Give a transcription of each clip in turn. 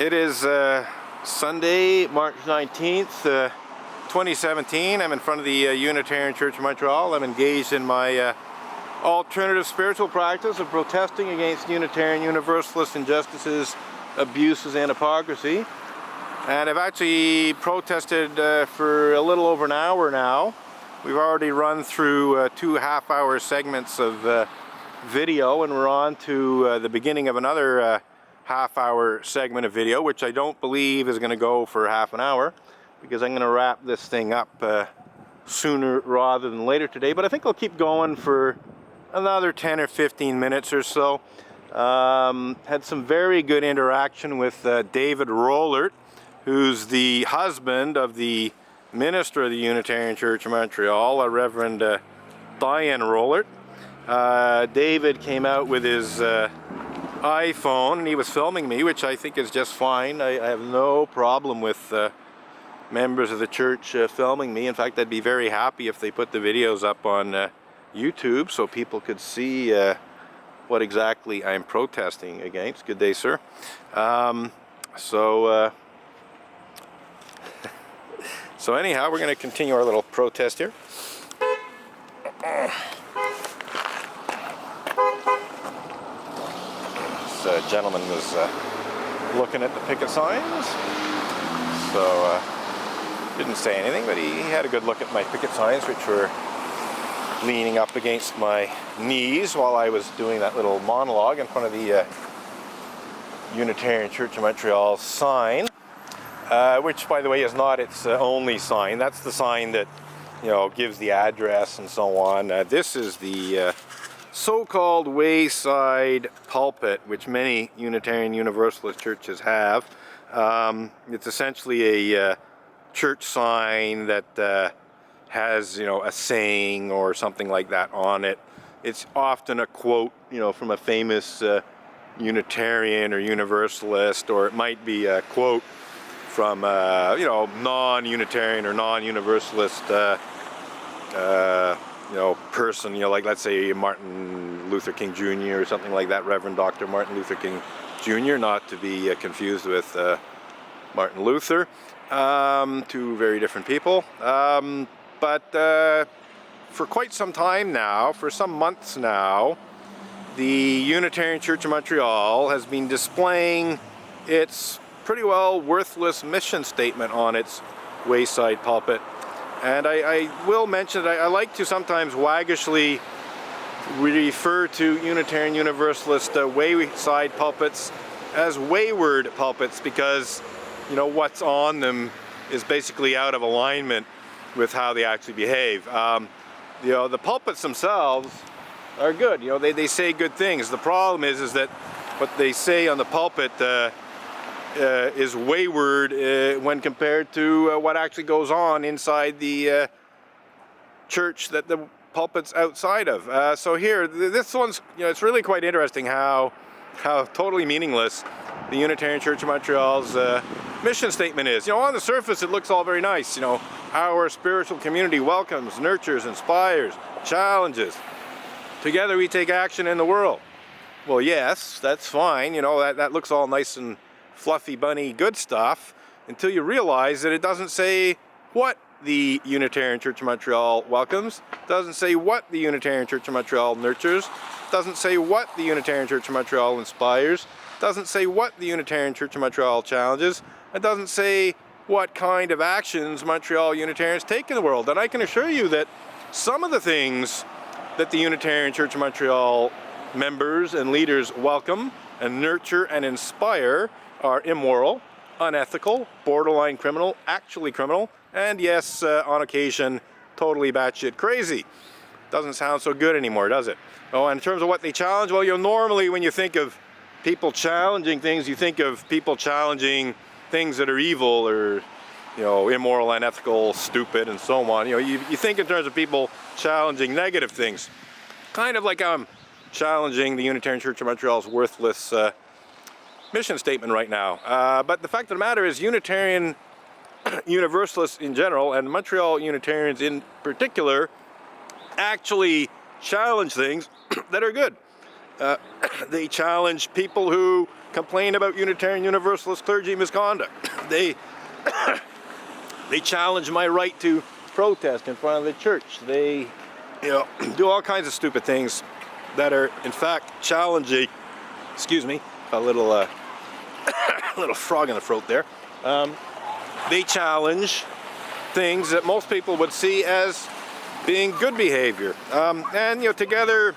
It is Sunday, March 19th, 2017. I'm in front of the Unitarian Church of Montreal. I'm engaged in my alternative spiritual practice of protesting against Unitarian Universalist injustices, abuses, and hypocrisy. And I've actually protested for a little over an hour now. We've already run through 2 half-hour segments of video, and we're on to the beginning of another half-hour segment of video, which I don't believe is going to go for half an hour, because I'm going to wrap this thing up sooner rather than later today. But I think I'll keep going for another 10 or 15 minutes or so. Had some very good interaction with David Rollert, who's the husband of the minister of the Unitarian Church of Montreal, Reverend Diane Rollert. David came out with his iPhone and he was filming me, which I think is just fine. I have no problem with members of the church filming me. In fact, I'd be very happy if they put the videos up on YouTube so people could see what exactly I'm protesting against. Good day, sir. So anyhow, we're going to continue our little protest here. This gentleman was looking at the picket signs, so didn't say anything, but he had a good look at my picket signs, which were leaning up against my knees while I was doing that little monologue in front of the Unitarian Church of Montreal sign, which, by the way, is not its only sign. That's the sign that, you know, gives the address and so on. This is the so-called wayside pulpit, which many Unitarian Universalist churches have. It's essentially a church sign that has, you know, a saying or something like that on it. It's often a quote, you know, from a famous Unitarian or Universalist, or it might be a quote from you know, non-Unitarian or non-Universalist you know, person, you know, like let's say Martin Luther King Jr. or something like that, Reverend Dr. Martin Luther King Jr., not to be confused with Martin Luther. Two very different people. But for quite some time now, for some months now, the Unitarian Church of Montreal has been displaying its pretty well worthless mission statement on its wayside pulpit. And I will mention that I like to sometimes waggishly refer to Unitarian Universalist wayside pulpits as wayward pulpits, because, you know, what's on them is basically out of alignment with how they actually behave. You know, the pulpits themselves are good. You know, they say good things. The problem is that what they say on the pulpit is wayward when compared to what actually goes on inside the church that the pulpit's outside of. So here, this one's, you know, it's really quite interesting how totally meaningless the Unitarian Church of Montreal's mission statement is. You know, on the surface it looks all very nice. You know, our spiritual community welcomes, nurtures, inspires, challenges. Together we take action in the world. Well, yes, that's fine. You know, that looks all nice and fluffy bunny good stuff, until you realize that it doesn't say what the Unitarian Church of Montreal welcomes, doesn't say what the Unitarian Church of Montreal nurtures, doesn't say what the Unitarian Church of Montreal inspires, doesn't say what the Unitarian Church of Montreal challenges, and doesn't say what kind of actions Montreal Unitarians take in the world. And I can assure you that some of the things that the Unitarian Church of Montreal members and leaders welcome and nurture and inspire are immoral, unethical, borderline criminal, actually criminal, and yes, on occasion, totally batshit crazy. Doesn't sound so good anymore, does it? Oh, and in terms of what they challenge, well, you know, normally when you think of people challenging things, you think of people challenging things that are evil or, you know, immoral, unethical, stupid, and so on. You know, you think in terms of people challenging negative things. Kind of like I'm challenging the Unitarian Church of Montreal's worthless mission statement right now. But the fact of the matter is, Unitarian Universalists in general, and Montreal Unitarians in particular, actually challenge things that are good. They challenge people who complain about Unitarian Universalist clergy misconduct. They challenge my right to protest in front of the church. They, do all kinds of stupid things that are, in fact, challenging. Excuse me, a little little frog in the throat there. They challenge things that most people would see as being good behavior. And together,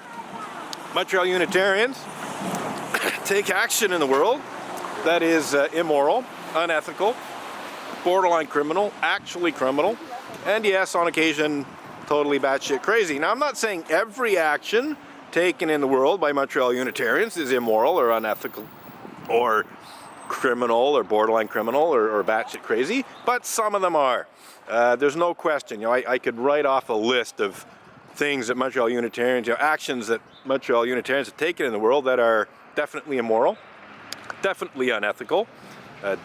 Montreal Unitarians take action in the world that is immoral, unethical, borderline criminal, actually criminal, and yes, on occasion, totally batshit crazy. Now, I'm not saying every action taken in the world by Montreal Unitarians is immoral or unethical or criminal or borderline criminal or batshit crazy, but some of them are. There's no question. I could write off a list of things that Montreal Unitarians, actions that Montreal Unitarians have taken in the world that are definitely immoral, definitely unethical,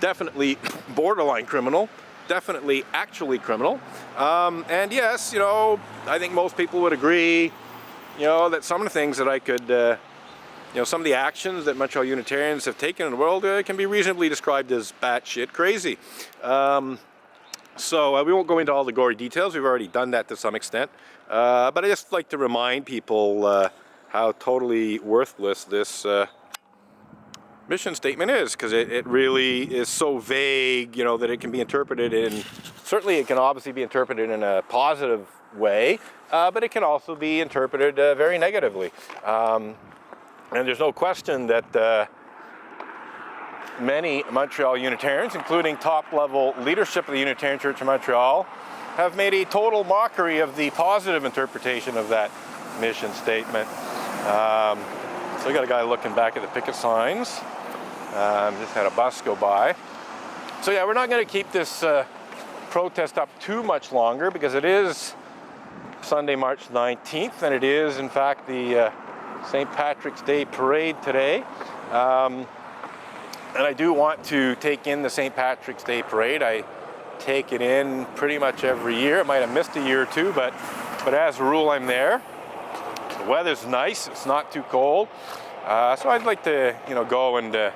definitely borderline criminal, definitely actually criminal. And yes, I think most people would agree, that some of the things that I could, some of the actions that Montreal Unitarians have taken in the world can be reasonably described as batshit crazy. So we won't go into all the gory details. We've already done that to some extent. But I just like to remind people how totally worthless this mission statement is, because it really is so vague, that it can be interpreted in, certainly it can obviously be interpreted in a positive way, but it can also be interpreted very negatively. And there's no question that many Montreal Unitarians, including top-level leadership of the Unitarian Church of Montreal, have made a total mockery of the positive interpretation of that mission statement. So we got a guy looking back at the picket signs. Just had a bus go by. So yeah, we're not going to keep this protest up too much longer, because it is Sunday, March 19th, and it is, in fact, the St. Patrick's Day parade today. And I do want to take in the St. Patrick's Day parade. I take it in pretty much every year. I might have missed a year or two, but as a rule, I'm there. The weather's nice. It's not too cold. So I'd like to, go and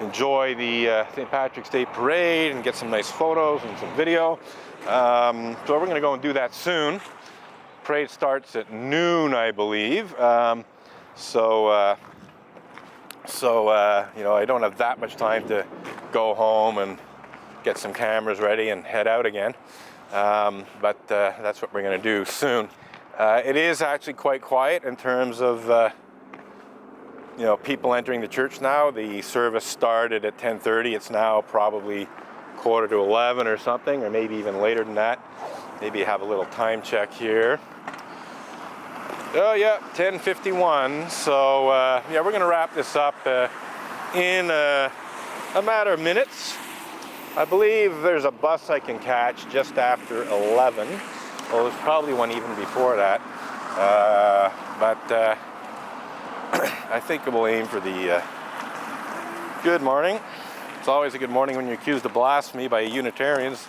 enjoy the St. Patrick's Day parade and get some nice photos and some video. So we're going to go and do that soon. Parade starts at noon, I believe. I don't have that much time to go home and get some cameras ready and head out again. But that's what we're going to do soon. It is actually quite quiet in terms of people entering the church now. The service started at 10:30. It's now probably 10:45 or something, or maybe even later than that. Maybe have a little time check here. Oh yeah, 10:51. So we're going to wrap this up in a matter of minutes. I believe there's a bus I can catch just after 11. Well, there's probably one even before that. But I think we'll aim for the good morning. It's always a good morning when you're accused of blasphemy by Unitarians.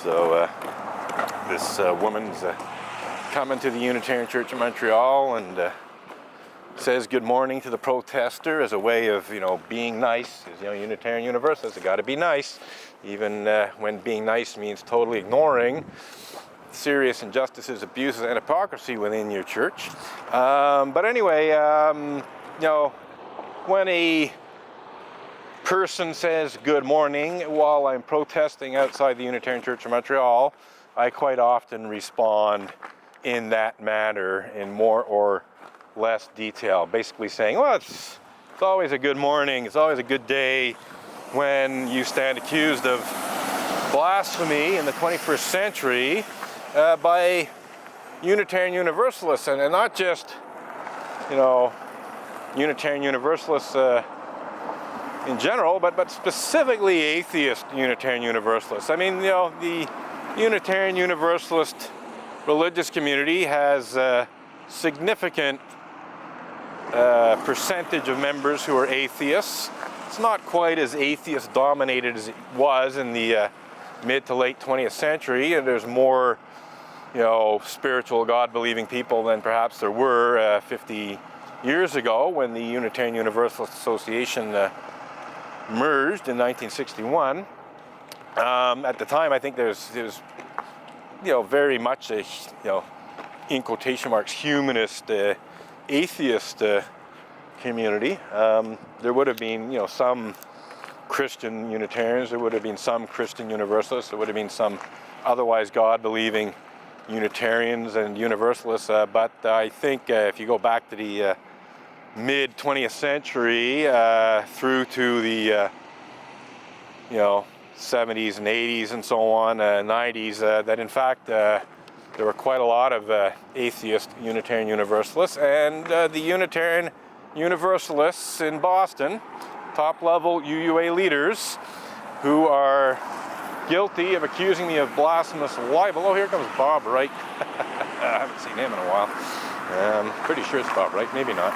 So this woman's coming to the Unitarian Church of Montreal and says good morning to the protester as a way of, being nice. Unitarian Universalists have got to be nice, even when being nice means totally ignoring serious injustices, abuses, and hypocrisy within your church. But anyway, when a person says good morning while I'm protesting outside the Unitarian Church of Montreal, I quite often respond in that manner in more or less detail, basically saying, well, it's always a good morning, it's always a good day when you stand accused of blasphemy in the 21st century by Unitarian Universalists, and not just, Unitarian Universalists in general, but specifically atheist Unitarian Universalists. I mean, the Unitarian Universalist religious community has a significant percentage of members who are atheists. It's not quite as atheist dominated as it was in the mid to late 20th century, and there's more spiritual God-believing people than perhaps there were 50 years ago when the Unitarian Universalist Association merged in 1961. At the time, I think there was very much a, in quotation marks, humanist, atheist community. There would have been, some Christian Unitarians, there would have been some Christian Universalists, there would have been some otherwise God-believing Unitarians and Universalists, but I think if you go back to the mid-20th century through to the 70s and 80s and so on, 90s, that in fact there were quite a lot of atheist Unitarian Universalists, and the Unitarian Universalists in Boston, top-level UUA leaders, who are guilty of accusing me of blasphemous libel. Oh, here comes Bob Wright. I haven't seen him in a while. Pretty sure it's Bob Wright, maybe not.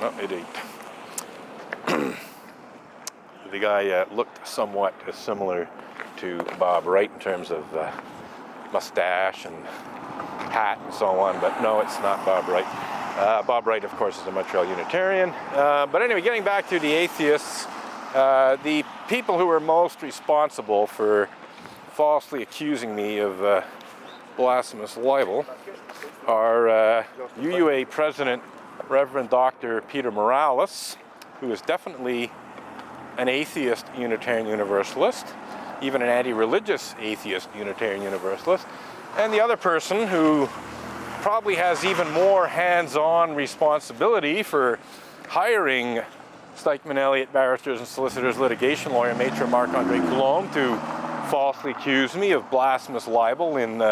Oh, it ain't. The guy looked somewhat similar to Bob Wright in terms of mustache and hat and so on, but no, it's not Bob Wright. Bob Wright, of course, is a Montreal Unitarian. But anyway, getting back to the atheists, the people who are most responsible for falsely accusing me of blasphemous libel are UUA President Reverend Dr. Peter Morales, who is definitely an atheist Unitarian Universalist, even an anti-religious atheist Unitarian Universalist, and the other person who probably has even more hands-on responsibility for hiring Stikeman Elliott barristers and solicitors, litigation lawyer Maitre Marc-Andre Coulombe, to falsely accuse me of blasphemous libel in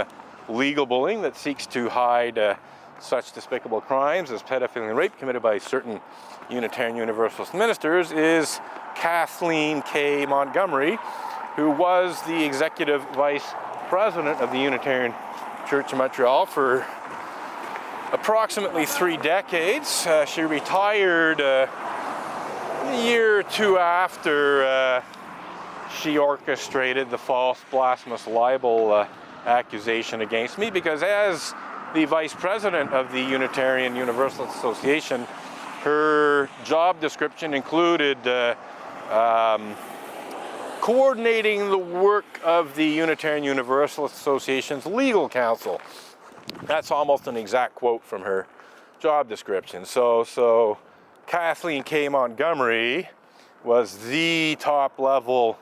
legal bullying that seeks to hide such despicable crimes as pedophilia and rape committed by certain Unitarian Universalist ministers, is Kathleen K. Montgomery, who was the executive vice president of the Unitarian Church of Montreal for approximately 3 decades. She retired a year or two after she orchestrated the false blasphemous libel accusation against me, because as the vice president of the Unitarian Universalist Association, her job description included coordinating the work of the Unitarian Universalist Association's legal counsel. That's almost an exact quote from her job description. So Kathleen K. Montgomery was the top-level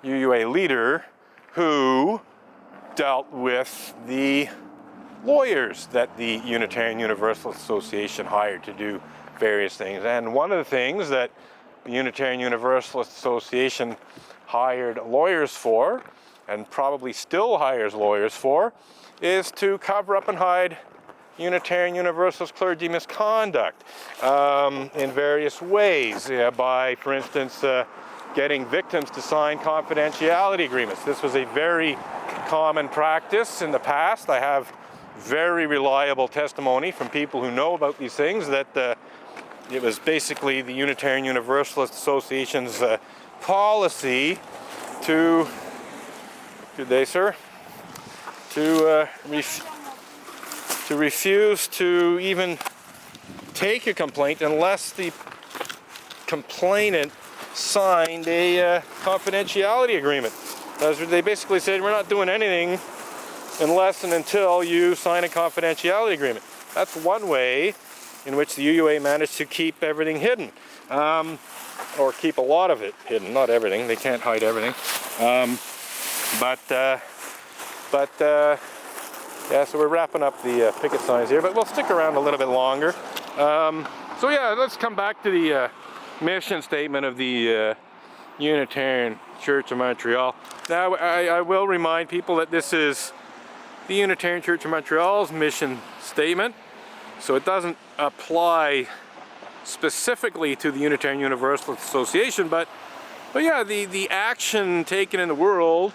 UUA leader who dealt with the lawyers that the Unitarian Universalist Association hired to do various things. And one of the things that the Unitarian Universalist Association hired lawyers for, and probably still hires lawyers for, is to cover up and hide Unitarian Universalist clergy misconduct in various ways, by, for instance, getting victims to sign confidentiality agreements. This was a very common practice in the past. I have very reliable testimony from people who know about these things that it was basically the Unitarian Universalist Association's policy to, good day, sir, to refuse to even take a complaint unless the complainant signed a confidentiality agreement. As they basically said, we're not doing anything unless and until you sign a confidentiality agreement. That's one way in which the UUA managed to keep everything hidden, or keep a lot of it hidden, not everything. They can't hide everything. Yeah, so we're wrapping up the picket signs here, but we'll stick around a little bit longer. So yeah, let's come back to the mission statement of the Unitarian Church of Montreal. Now, I will remind people that this is the Unitarian Church of Montreal's mission statement, so it doesn't apply specifically to the Unitarian Universalist Association, but yeah, the action taken in the world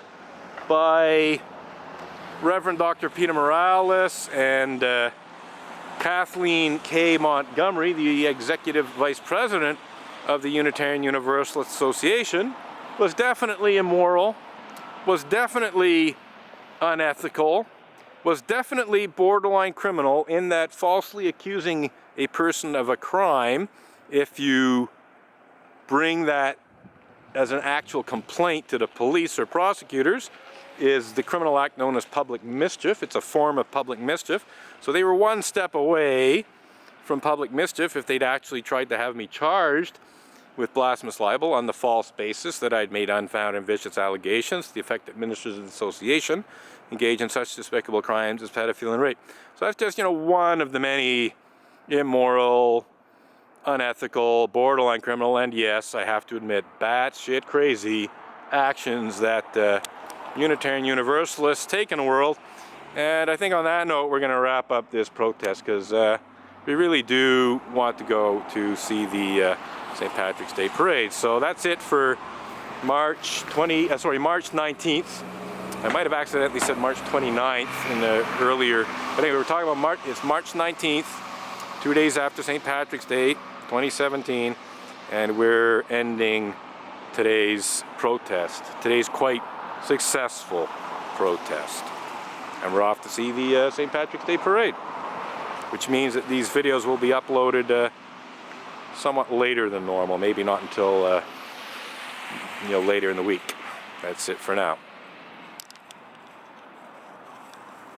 by Reverend Dr. Peter Morales and Kathleen K. Montgomery, the executive vice president of the Unitarian Universalist Association, was definitely immoral, was definitely unethical, was definitely borderline criminal in that falsely accusing a person of a crime, if you bring that as an actual complaint to the police or prosecutors, is the criminal act known as public mischief. It's a form of public mischief. So they were one step away from public mischief if they'd actually tried to have me charged with blasphemous libel on the false basis that I'd made unfounded and vicious allegations to the effect that ministers of the association engage in such despicable crimes as pedophilia and rape. So that's just, one of the many immoral, unethical, borderline criminal, and yes, I have to admit, batshit crazy actions that Unitarian Universalists take in the world. And I think on that note, we're going to wrap up this protest, because we really do want to go to see the St. Patrick's Day Parade. So that's it for March 19th. I might have accidentally said March 29th in the earlier, but anyway, we're talking about it's March 19th, 2 days after St. Patrick's Day, 2017, and we're ending today's protest, today's quite successful protest. And we're off to see the St. Patrick's Day Parade, which means that these videos will be uploaded somewhat later than normal, maybe not until later in the week. That's it for now.